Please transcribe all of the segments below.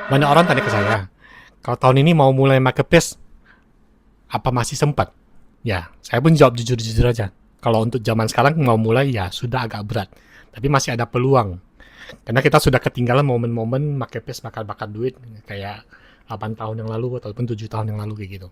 Banyak orang tanya ke saya, kalau tahun ini mau mulai marketplace, apa masih sempat? Ya, saya pun jawab jujur-jujur aja. Kalau untuk zaman sekarang mau mulai ya sudah agak berat, tapi masih ada peluang. Karena kita sudah ketinggalan momen-momen marketplace bakar-bakar duit kayak 8 tahun yang lalu ataupun 7 tahun yang lalu kayak gitu.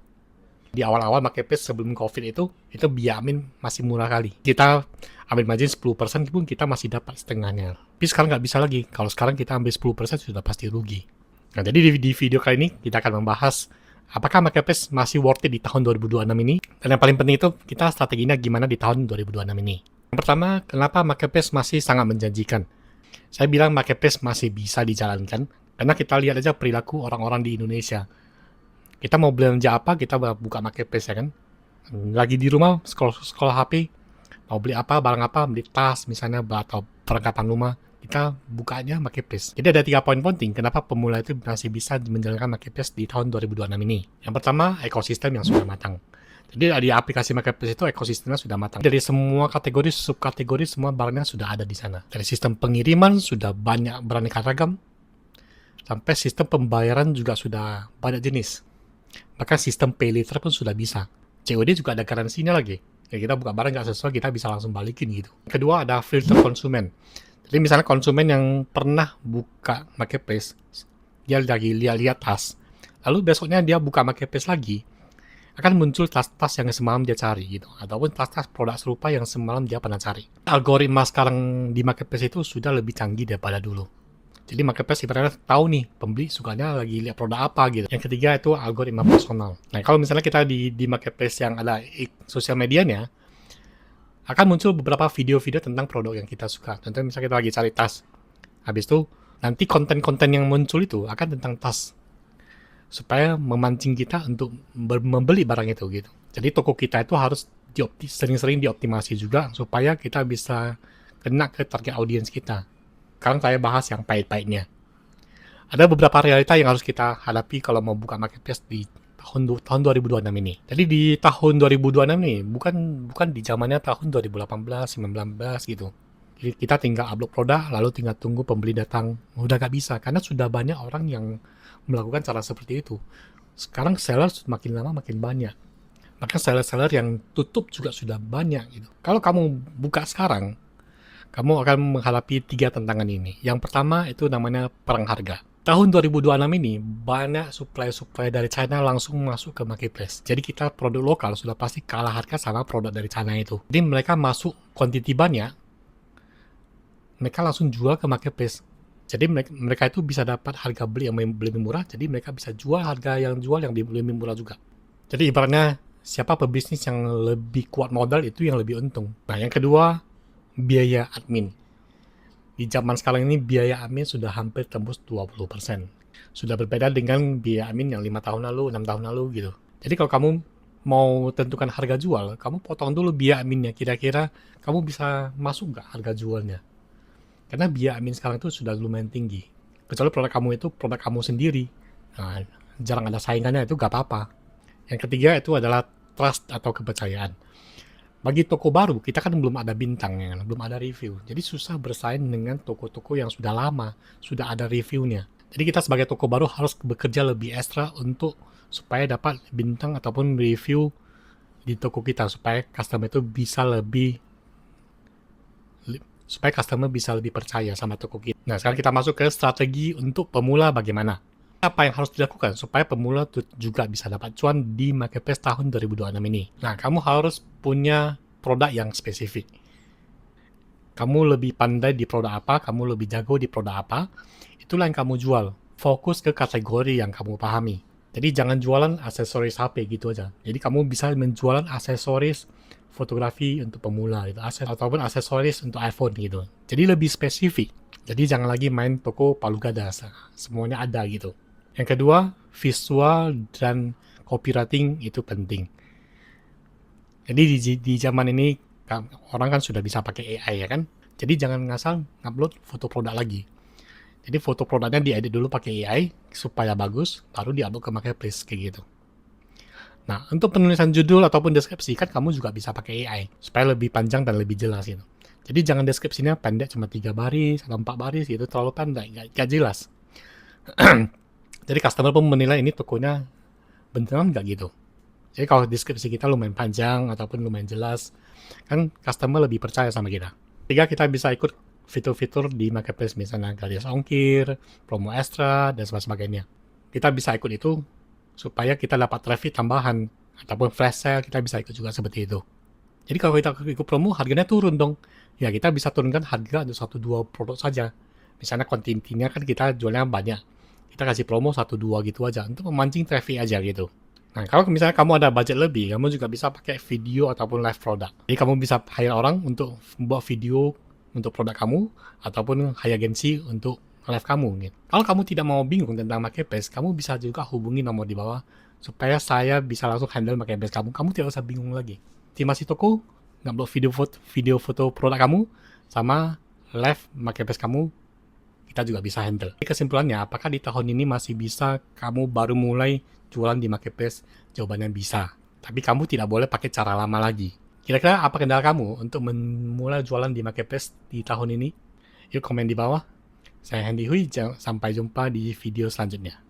Di awal-awal marketplace sebelum COVID itu biaya admin masih murah kali. Kita ambil margin 10% pun kita masih dapat setengahnya. Tapi sekarang nggak bisa lagi. Kalau sekarang kita ambil 10% sudah pasti rugi. Nah, jadi di video kali ini kita akan membahas apakah marketplace masih worth it di tahun 2026 ini. Dan yang paling penting itu kita strateginya gimana di tahun 2026 ini. Yang pertama, kenapa marketplace masih sangat menjanjikan? Saya bilang marketplace masih bisa dijalankan karena kita lihat aja perilaku orang-orang di Indonesia. Kita mau belanja apa, kita buka marketplace ya kan. Lagi di rumah scroll HP, mau beli apa, barang apa, beli tas misalnya atau perlengkapan rumah, kita bukanya marketplace. Jadi ada 3 poin penting kenapa pemula itu masih bisa menjalankan marketplace di tahun 2026 ini. Yang pertama, ekosistem yang sudah matang. Jadi di aplikasi marketplace itu ekosistemnya sudah matang. Dari semua kategori, subkategori, semua barangnya sudah ada di sana. Dari sistem pengiriman sudah banyak beraneka ragam, sampai sistem pembayaran juga sudah banyak jenis. Bahkan sistem pay later pun sudah bisa. COD juga ada garansinya lagi. Ya kita buka barang nggak sesuai, kita bisa langsung balikin gitu. Kedua ada filter konsumen. Jadi misalnya konsumen yang pernah buka marketplace, dia lagi lihat-lihat tas, lalu besoknya dia buka marketplace lagi, akan muncul tas-tas yang semalam dia cari gitu, ataupun tas-tas produk serupa yang semalam dia pernah cari. Algoritma sekarang di marketplace itu sudah lebih canggih daripada dulu. Jadi marketplace ibaratnya tahu nih pembeli sukanya lagi lihat produk apa gitu. Yang ketiga itu algoritma personal. Nah kalau misalnya kita di marketplace yang ada sosial medianya, akan muncul beberapa video-video tentang produk yang kita suka. Contohnya misalnya kita lagi cari tas, habis itu nanti konten-konten yang muncul itu akan tentang tas, supaya memancing kita untuk membeli barang itu gitu. Jadi toko kita itu harus sering-sering dioptimasi juga supaya kita bisa kena ke target audiens kita. Sekarang saya bahas yang pahit-pahitnya. Ada beberapa realita yang harus kita hadapi kalau mau buka marketplace di tahun 2026 ini. Jadi di tahun 2026 nih, bukan di zamannya tahun 2018, 19 gitu. Jadi kita tinggal upload produk, lalu tinggal tunggu pembeli datang. Udah gak bisa, karena sudah banyak orang yang melakukan cara seperti itu. Sekarang seller makin lama makin banyak. Maka seller-seller yang tutup juga sudah banyak gitu. Kalau kamu buka sekarang, kamu akan menghadapi 3 tantangan ini. Yang pertama itu namanya perang harga. Tahun 2026 ini banyak supply dari China langsung masuk ke marketplace. Jadi kita produk lokal sudah pasti kalah harga sama produk dari China itu. Jadi mereka masuk quantity banyak, mereka langsung jual ke marketplace. Jadi mereka itu bisa dapat harga beli yang lebih murah, jadi mereka bisa jual harga yang lebih murah juga. Jadi ibaratnya siapa pebisnis yang lebih kuat modal itu yang lebih untung. Nah yang kedua, biaya admin. Di zaman sekarang ini biaya admin sudah hampir tembus 20%. Sudah berbeda dengan biaya admin yang 5 tahun lalu, 6 tahun lalu gitu. Jadi kalau kamu mau tentukan harga jual, kamu potong dulu biaya adminnya. Kira-kira kamu bisa masuk nggak harga jualnya? Karena biaya admin sekarang itu sudah lumayan tinggi. Kecuali produk kamu itu produk kamu sendiri. Nah, jarang ada saingannya, itu nggak apa-apa. Yang ketiga itu adalah trust atau kepercayaan. Bagi toko baru, kita kan belum ada bintang, ya kan? Belum ada review. Jadi susah bersaing dengan toko-toko yang sudah lama, sudah ada reviewnya. Jadi kita sebagai toko baru harus bekerja lebih ekstra untuk supaya dapat bintang ataupun review di toko kita, supaya customer itu bisa lebih percaya sama toko kita. Nah, sekarang kita masuk ke strategi untuk pemula bagaimana. Apa yang harus dilakukan supaya pemula juga bisa dapat cuan di marketplace tahun 2026 ini? Nah, kamu harus punya produk yang spesifik. Kamu lebih pandai di produk apa, kamu lebih jago di produk apa, itulah yang kamu jual. Fokus ke kategori yang kamu pahami. Jadi jangan jualan aksesoris HP gitu aja. Jadi kamu bisa menjualan aksesoris fotografi untuk pemula gitu, ataupun aksesoris untuk iPhone gitu. Jadi lebih spesifik. Jadi jangan lagi main toko palu gada, semuanya ada gitu. Yang kedua, visual dan copywriting itu penting. Jadi di zaman ini orang kan sudah bisa pakai AI ya kan. Jadi jangan ngasal ngupload foto produk lagi. Jadi foto produknya diedit dulu pakai AI supaya bagus, baru diupload ke marketplace kayak gitu. Nah, untuk penulisan judul ataupun deskripsi kan kamu juga bisa pakai AI supaya lebih panjang dan lebih jelas gitu. Jadi jangan deskripsinya pendek cuma 3 baris atau 4 baris gitu, terlalu pendek, gak jelas. Jadi customer pun menilai ini tokonya beneran nggak gitu. Jadi kalau deskripsi kita lumayan panjang ataupun lumayan jelas, kan customer lebih percaya sama kita. Tiga, kita bisa ikut fitur-fitur di marketplace, misalnya gratis ongkir, promo ekstra, dan sebagainya. Kita bisa ikut itu supaya kita dapat traffic tambahan, ataupun flash sale kita bisa ikut juga seperti itu. Jadi kalau kita ikut promo, harganya turun dong. Ya kita bisa turunkan harga untuk 1-2 produk saja. Misalnya kontinnya kan kita jualnya banyak. Kita kasih promo 1-2 gitu aja, untuk memancing traffic aja gitu. Nah, kalau misalnya kamu ada budget lebih, kamu juga bisa pakai video ataupun live product. Jadi kamu bisa hire orang untuk membuat video untuk produk kamu, ataupun hire agensi untuk live kamu. Gitu. Kalau kamu tidak mau bingung tentang marketplace, kamu bisa juga hubungi nomor di bawah, supaya saya bisa langsung handle marketplace kamu. Kamu tidak usah bingung lagi. Estimasi toko, ngupload video foto produk kamu, sama live marketplace kamu, kita juga bisa handle. Jadi kesimpulannya, apakah di tahun ini masih bisa kamu baru mulai jualan di marketplace? Jawabannya bisa. Tapi kamu tidak boleh pakai cara lama lagi. Kira-kira apa kendala kamu untuk memulai jualan di marketplace di tahun ini? Yuk komen di bawah. Saya Hendy Hui, sampai jumpa di video selanjutnya.